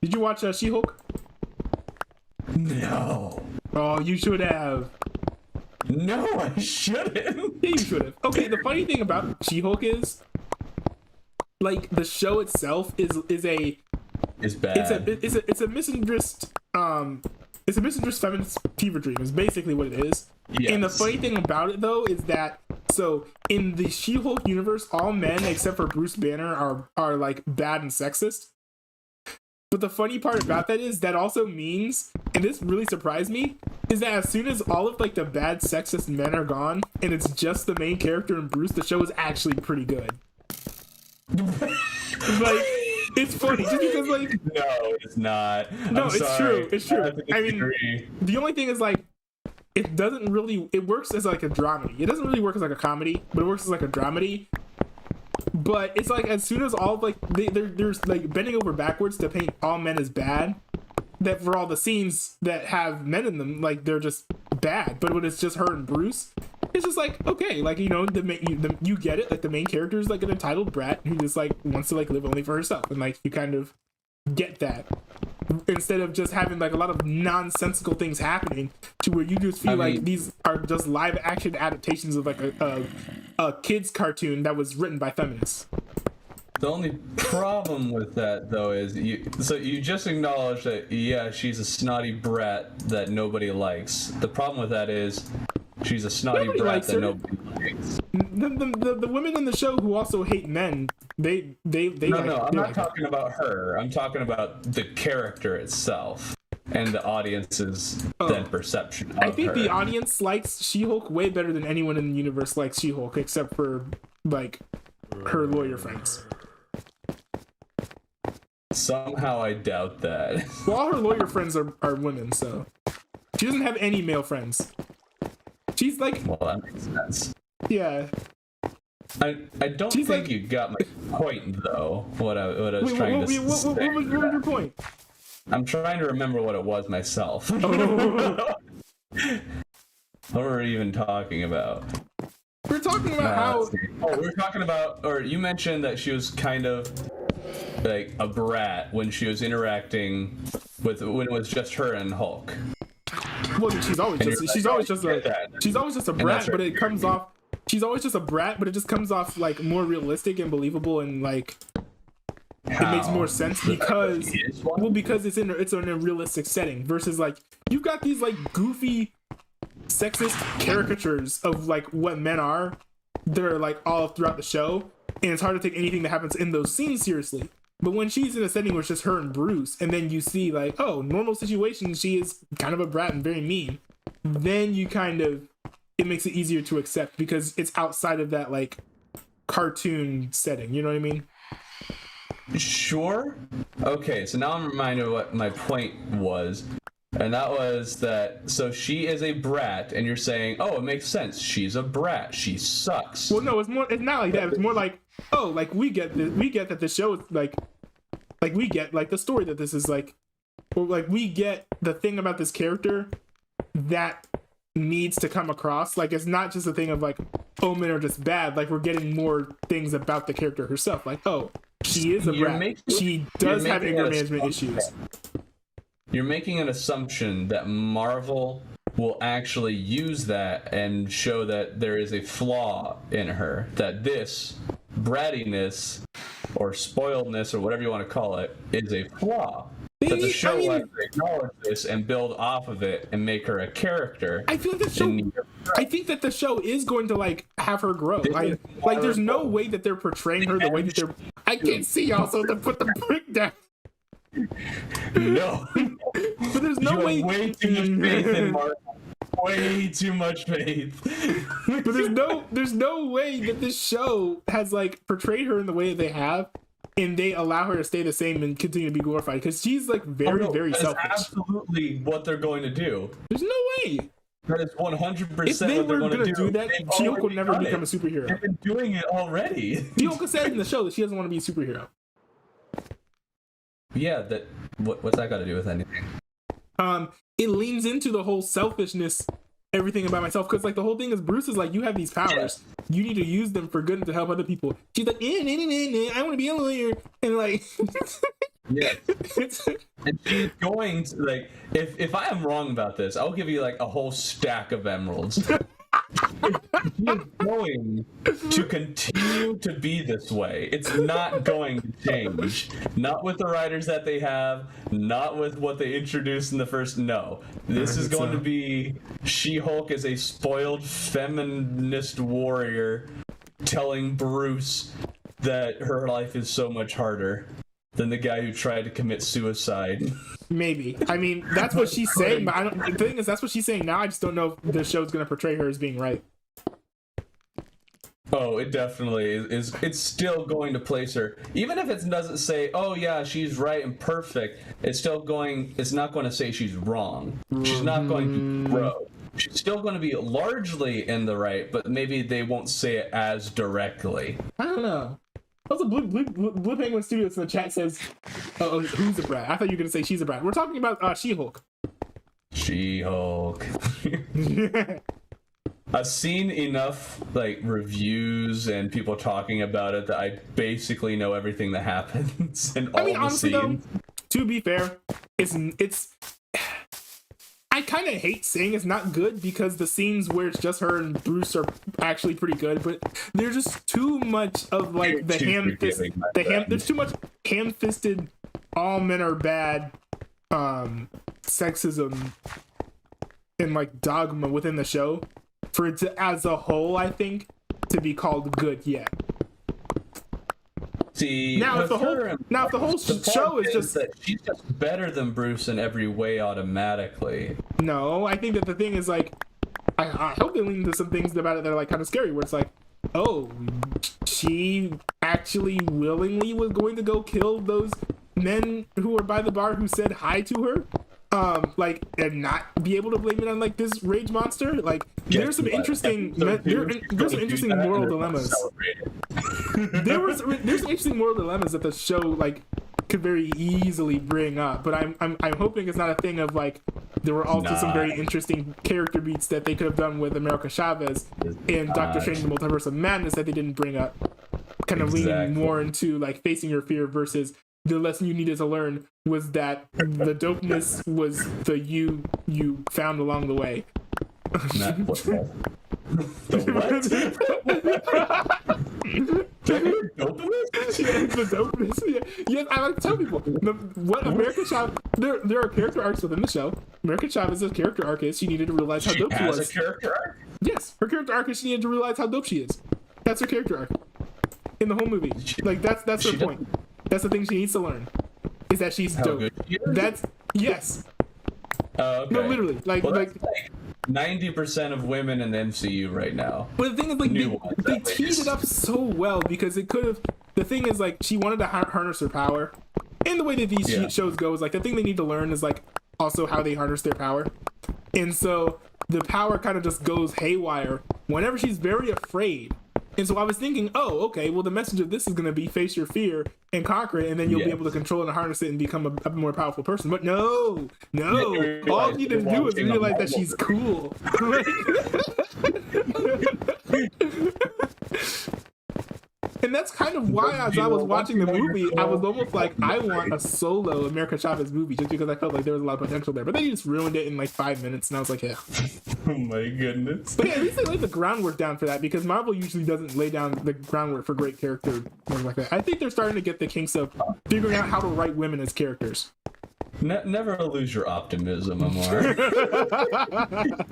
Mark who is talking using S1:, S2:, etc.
S1: Did you watch She-Hulk?
S2: No.
S1: Oh, you should have.
S2: No, I shouldn't.
S1: Yeah, you should have. Okay, the funny thing about She-Hulk is, like, the show itself is a
S2: It's bad.
S1: it's a misinterest it's a misinterest feminist fever dream is basically what it is.
S2: Yes.
S1: And the funny thing about it though is that so in the She-Hulk universe, all men except for Bruce Banner are like bad and sexist. But the funny part about that is that also means, and this really surprised me, is that as soon as all of like the bad sexist men are gone and it's just the main character and Bruce, the show is actually pretty good. Like, it's funny just because like
S2: No, it's not.
S1: no,
S2: I'm
S1: it's
S2: sorry.
S1: true. It's true.
S2: I
S1: I mean,
S2: disagree.
S1: the only thing is like it doesn't really it works as like a dramedy. It doesn't really work as like a comedy, but it works as like a dramedy. But it's like as soon as all of, like they're like bending over backwards to paint all men as bad, that for all the scenes that have men in them, like they're just bad. But when it's just her and Bruce, it's just like okay, like you know you get it. Like the main character is like an entitled brat who just like wants to like live only for herself, and like you kind of get that instead of just having like a lot of nonsensical things happening to where you just feel like these are just live action adaptations of like a kids cartoon that was written by feminists.
S2: The only problem with that, though, is you just acknowledge that, yeah, she's a snotty brat that nobody likes. The problem with that is she's a snotty
S1: Nobody
S2: brat
S1: likes
S2: that
S1: her.
S2: nobody likes.
S1: The women in the show who also hate men, they
S2: No,
S1: like,
S2: no, I'm
S1: they
S2: not
S1: like
S2: talking about her. I'm talking about the character itself and the audience's then perception of
S1: I think
S2: her.
S1: the audience likes She-Hulk way better than anyone in the universe likes She-Hulk, except for like her lawyer friends.
S2: Somehow I doubt that.
S1: Well, all her lawyer friends are women, so she doesn't have any male friends. She's like,
S2: Well, that makes sense.
S1: yeah.
S2: I don't
S1: She's
S2: think
S1: like-
S2: you got my point, though. What I was
S1: Wait,
S2: trying
S1: what
S2: to
S1: was
S2: say.
S1: your point?
S2: I'm trying to remember what it was myself.
S1: Oh.
S2: What were we even talking about?
S1: We're talking about how
S2: Let's see. Oh, we were talking about, or you mentioned that she was kind of like a brat when she was interacting with when it was just her and Hulk.
S1: well, she's always
S2: And
S1: just
S2: you're
S1: she's
S2: like,
S1: always
S2: oh,
S1: just
S2: you
S1: a
S2: get that.
S1: she's always just a
S2: that's
S1: brat,
S2: her
S1: but it comes
S2: theory.
S1: off. She's always just a brat, but it just comes off like more realistic and believable, and like it makes more sense because because it's in a realistic setting versus like you've got these like goofy sexist caricatures of like what men are. They're like all throughout the show, and it's hard to take anything that happens in those scenes seriously. But when she's in a setting where it's just her and Bruce, and then you see like, oh, normal situation, she is kind of a brat and very mean, then you kind of it makes it easier to accept because it's outside of that like cartoon setting. You know what I mean?
S2: Sure. Okay, so now I'm reminded of what my point was. And that was that, so she is a brat, and you're saying, oh, it makes sense. She's a brat. She sucks.
S1: Well, no, it's not like that. It's more like, oh, like we get that the show is like we get like the story that this is like, or like we get the thing about this character that needs to come across. Like it's not just a thing of like, oh, men are just bad. Like we're getting more things about the character herself. Like, oh, she is a brat. She does have anger management issues.
S2: You're making an assumption that Marvel will actually use that and show that there is a flaw in her. That this brattiness or spoiledness or whatever you want to call it is a flaw. That the show will actually acknowledge this and build off of it and make her a character.
S1: I feel like the show. I think that the show is going to like have her grow. Like there's no way that they're portraying her the way that they're. I can't see y'all, so to put the brick down.
S2: No,
S1: but there's no way.
S2: Way too much faith in Marvel. Way too much faith.
S1: But there's no way that this show has like portrayed her in the way that they have, and they allow her to stay the same and continue to be glorified because she's like very selfish.
S2: That's absolutely what they're going to do.
S1: There's no way.
S2: That is 100%
S1: If they
S2: what they're
S1: were
S2: going to do.
S1: that, She-Hulk would never become a superhero.
S2: They've been doing it already.
S1: She-Hulk said in the show that she doesn't want to be a superhero.
S2: Yeah, that. What's that got to do with anything?
S1: It leans into the whole selfishness, everything about myself, because like the whole thing is Bruce is like, you have these powers, you need to use them for good and to help other people. She's like, I want to be a lawyer, and like,
S2: Yeah. And she's going to, like, if I am wrong about this, I'll give you like a whole stack of emeralds. She is going to continue to be this way. It's not going to change. Not with the writers that they have, not with what they introduced in the first. No. This is going to be She-Hulk as a spoiled feminist warrior telling Bruce that her life is so much harder than the guy who tried to commit suicide.
S1: Maybe. I mean, that's what she's saying, but I don't. The thing is, that's what she's saying now. I just don't know if the show's going to portray her as being right.
S2: Oh, it definitely is. It's still going to place her, even if it doesn't say, "Oh yeah, she's right and perfect." It's still going. It's not going to say she's wrong. She's not going to grow. She's still going to be largely in the right, but maybe they won't say it as directly.
S1: I don't know. Also, Blue Penguin Studios in the chat says, "Oh, who's a brat?" I thought you were going to say she's a brat. We're talking about She-Hulk.
S2: She-Hulk. I've seen enough like reviews and people talking about it that I basically know everything that happens and all the
S1: honestly,
S2: scenes.
S1: though, to be fair, it's. I kind of hate saying it's not good because the scenes where it's just her and Bruce are actually pretty good, but there's just too much of like there's too much ham-fisted all men are bad sexism and like dogma within the show for it to, as a whole, I think, to be called good yet.
S2: See,
S1: now if the whole show is just
S2: that she's just better than Bruce in every way automatically.
S1: No, I think that the thing is like I hope they lean into some things about it that are like kind of scary, where it's like, oh, she actually willingly was going to go kill those men who were by the bar who said hi to her, like, and not be able to blame it on like this rage monster. Like, there's some interesting there's some interesting moral dilemmas. There's some interesting moral dilemmas that the show like could very easily bring up, but I'm hoping it's not a thing of like there were also some very interesting character beats that they could have done with America Chavez and Doctor Strange in the Multiverse of Madness that they didn't bring up, kind of leaning more into like facing your fear versus the lesson you needed to learn was that the dopeness was the you found along the way.
S2: The what?
S1: The dopeness. Yeah, I like to tell people what America Chavez. There are character arcs within the show. America Chavez's character arc is she needed to realize how dope she was.
S2: A character arc?
S1: Yes, her character arc is she needed to realize how dope she is. That's her character arc in the whole movie. Like that's her point. That's the thing she needs to learn, is that she's dope. That's yes.
S2: Okay.
S1: No, literally, like
S2: 90% of women in the MCU right now.
S1: But the thing is, like, they teed it up so well because it could have. The thing is, like, she wanted to harness her power, and the way that these shows go is like the thing they need to learn is like also how they harness their power, and so the power kind of just goes haywire whenever she's very afraid. And so I was thinking, oh, okay, well, the message of this is going to be face your fear and conquer it, and then you'll be able to control it and harness it and become a more powerful person. But no, all you need to do is realize that she's cool. And that's kind of why, as I was watching the movie, I was almost like, I want a solo America Chavez movie, just because I felt like there was a lot of potential there. But then you just ruined it in like 5 minutes, and I was like, yeah.
S2: Oh my goodness.
S1: But yeah, at least they laid the groundwork down for that, because Marvel usually doesn't lay down the groundwork for great character work like that. I think they're starting to get the kinks of figuring out how to write women as characters.
S2: Never lose your optimism, Amar.